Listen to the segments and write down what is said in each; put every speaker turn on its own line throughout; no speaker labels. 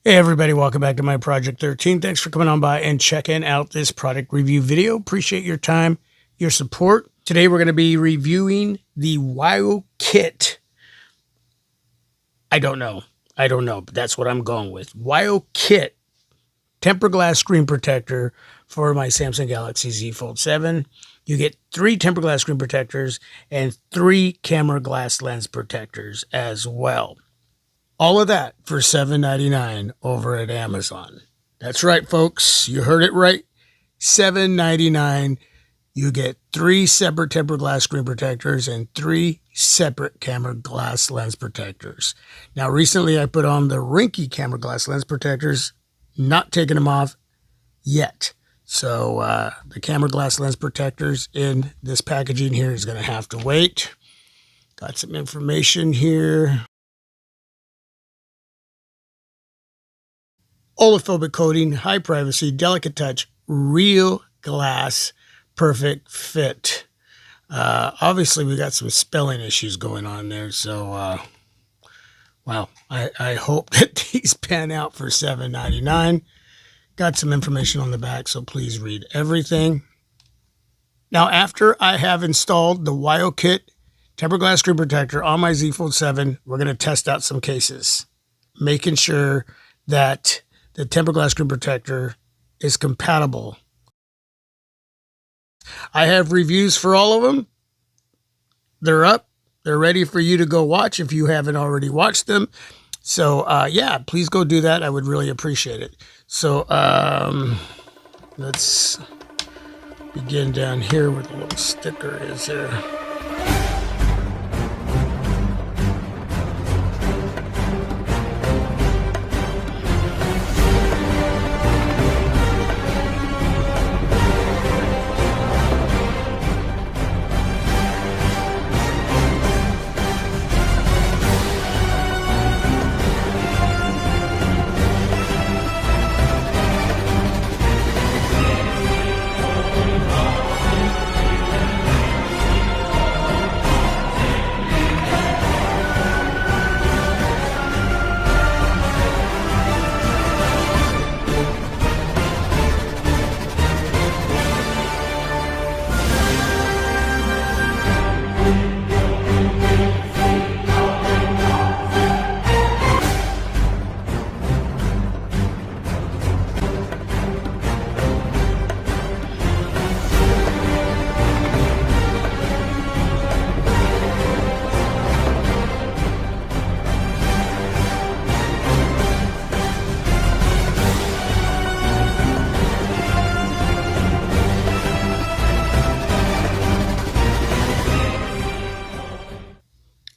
Hey everybody, welcome back to my Project 13. Thanks for coming on by and checking out this product review video. Appreciate your time, your support. Today we're going to be reviewing the WyoKit. I don't know, but that's what I'm going with. WyoKit tempered glass screen protector for my Samsung Galaxy Z Fold 7. You get 3 tempered glass screen protectors and 3 camera glass lens protectors as well. All of that for $7.99 over at Amazon. That's right, folks. You heard it right. $7.99. You get 3 separate tempered glass screen protectors and 3 separate camera glass lens protectors. Now, recently I put on the Rinky camera glass lens protectors, not taking them off yet. So the camera glass lens protectors in this packaging here is going to have to wait. Got some information here. Oliphobic coating, high privacy, delicate touch, real glass, perfect fit. Obviously, we got some spelling issues going on there. So, wow, I hope that these pan out for $7.99. Got some information on the back, so please read everything. Now, after I have installed the WyoKit tempered glass screen protector on my Z Fold 7, we're going to test out some cases, making sure that the tempered glass screen protector is compatible. I have reviews for all of them. They're up. They're ready for you to go watch if you haven't already watched them. So, yeah, please go do that. I would really appreciate it. So, let's begin down here where the little sticker is there.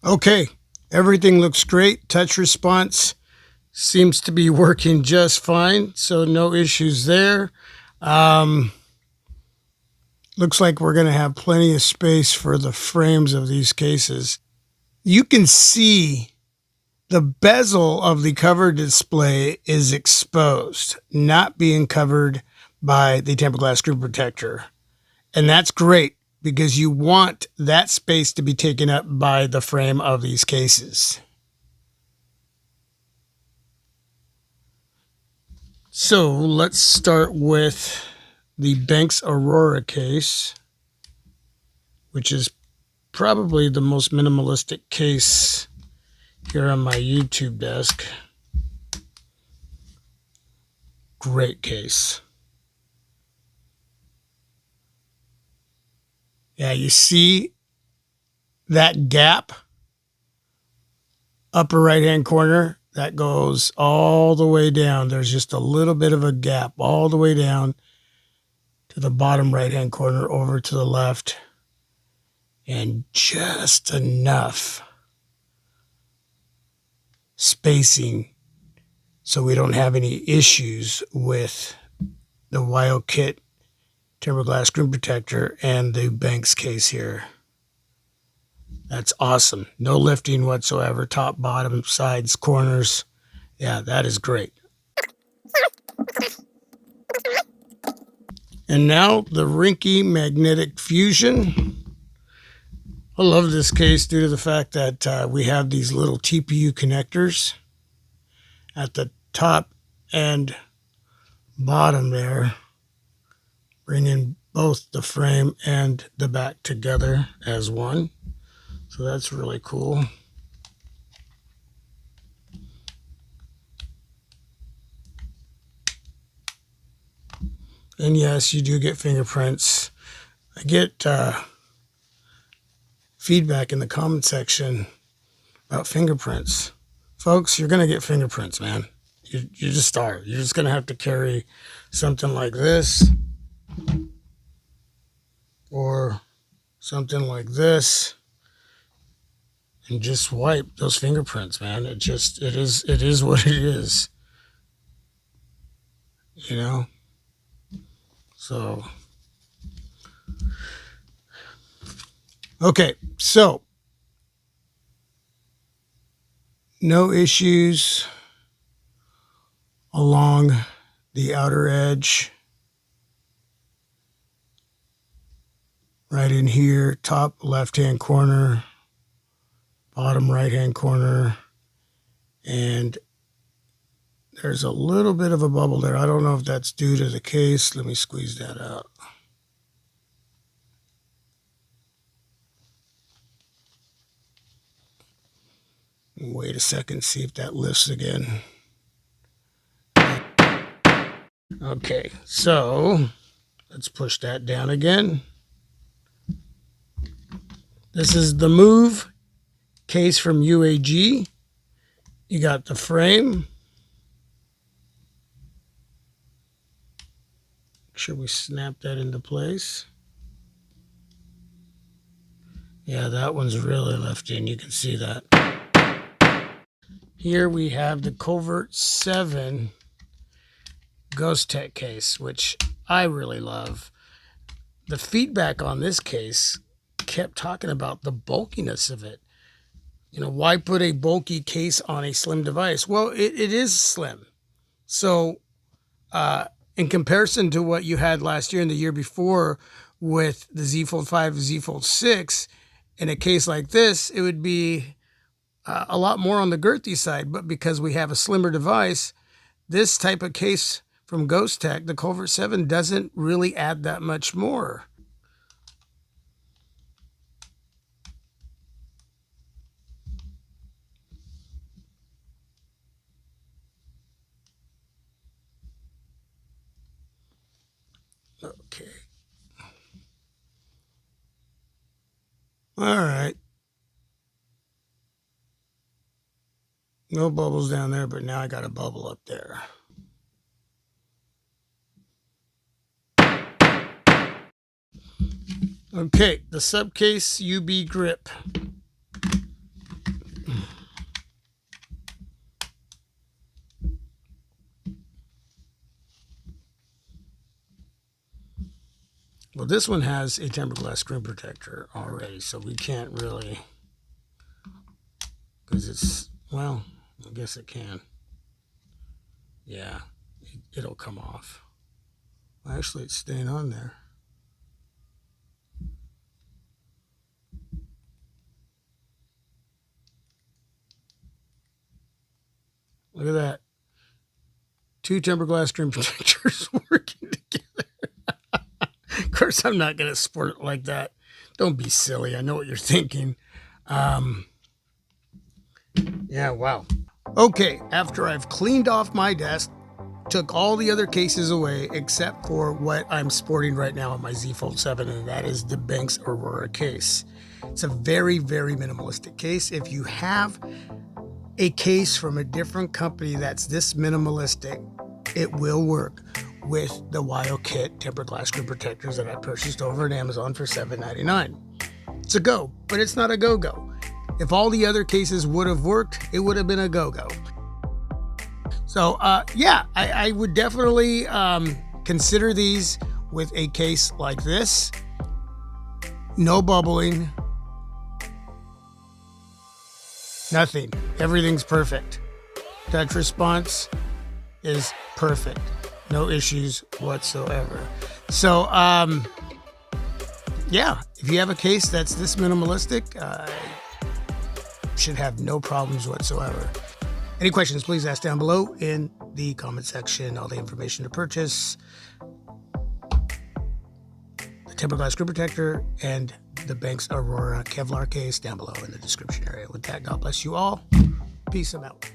Okay, everything looks great. Touch response seems to be working just fine, so no issues there. Looks like we're going to have plenty of space for the frames of these cases. You can see the bezel of the cover display is exposed, not being covered by the tempered glass screen protector. And that's great, because you want that space to be taken up by the frame of these cases. So let's start with the Banks Aurora case, which is probably the most minimalistic case here on my YouTube desk. Great case. Yeah, you see that gap, upper right-hand corner, that goes all the way down. There's just a little bit of a gap all the way down to the bottom right-hand corner over to the left, and just enough spacing so we don't have any issues with the WyoKit tempered glass screen protector and the Banks case here. That's awesome. No lifting whatsoever. Top, bottom, sides, corners. Yeah, that is great. And now the Rinky Magnetic Fusion. I love this case due to the fact that we have these little TPU connectors at the top and bottom there, bringing both the frame and the back together as one. So that's really cool. And yes, you do get fingerprints. I get feedback in the comment section about fingerprints. Folks, you're going to get fingerprints, man. You just are. You're just going to have to carry something like this or something like this and just wipe those fingerprints, man. It is what it is. You know? So, okay, so no issues along the outer edge. Right in here, top left-hand corner, bottom right-hand corner, and there's a little bit of a bubble there. I don't know if that's due to the case. Let me squeeze that out. Wait a second, see if that lifts again. Okay, so let's push that down again. This is the Move case from UAG. You got the frame. Make sure we snap that into place. Yeah, that one's really left in. You can see that. Here we have the Covert 7 Ghost Tech case, which I really love. The feedback on this case kept talking about the bulkiness of it. You know, why put a bulky case on a slim device? Well, it is slim. So in comparison to what you had last year and the year before with the Z Fold 5, Z Fold 6, in a case like this, it would be a lot more on the girthy side. But because we have a slimmer device, this type of case from Ghost Tech, the Covert 7, doesn't really add that much more. Okay. All right. No bubbles down there, but now I got a bubble up there. Okay, the Subcase UB grip. Well, this one has a tempered glass screen protector already, so we can't really, because it's, well, I guess it can. Yeah, it'll come off. Actually, it's staying on there. Look at that. 2 tempered glass screen protectors working together. Of course, I'm not going to sport it like that. Don't be silly. I know what you're thinking. Yeah, wow. Okay, after I've cleaned off my desk, took all the other cases away except for what I'm sporting right now on my Z Fold 7, and that is the Banks Aurora case. It's a very, very minimalistic case. If you have a case from a different company that's this minimalistic, it will work with the Wyo Kit tempered glass screen protectors that I purchased over at Amazon for $7.99. It's a go, but it's not a go-go. If all the other cases would have worked, it would have been a go-go. So, yeah, I would definitely consider these with a case like this. No bubbling. Nothing. Everything's perfect. Touch response is perfect. No issues whatsoever. So, yeah, if you have a case that's this minimalistic, should have no problems whatsoever. Any questions, please ask down below in the comment section. All the information to purchase the tempered glass screen protector and the Banks Aurora Kevlar case down below in the description area. With that, God bless you all. Peace. I'm out.